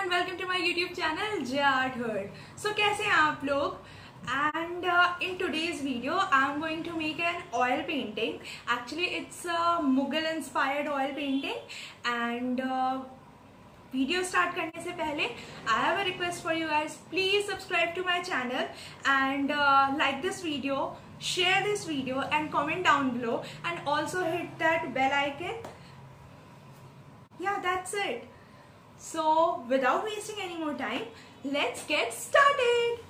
and welcome to my YouTube channel J Art Herd. So कैसे हैं आप लोग? And in today's video I'm going to make an oil painting. Actually it's a Mughal inspired oil painting. And video start करने से पहले I have a request for you guys. Please subscribe to my channel and like this video, share this video and comment down below, and also hit that bell icon. Yeah, that's it. So without wasting any more time, let's get started.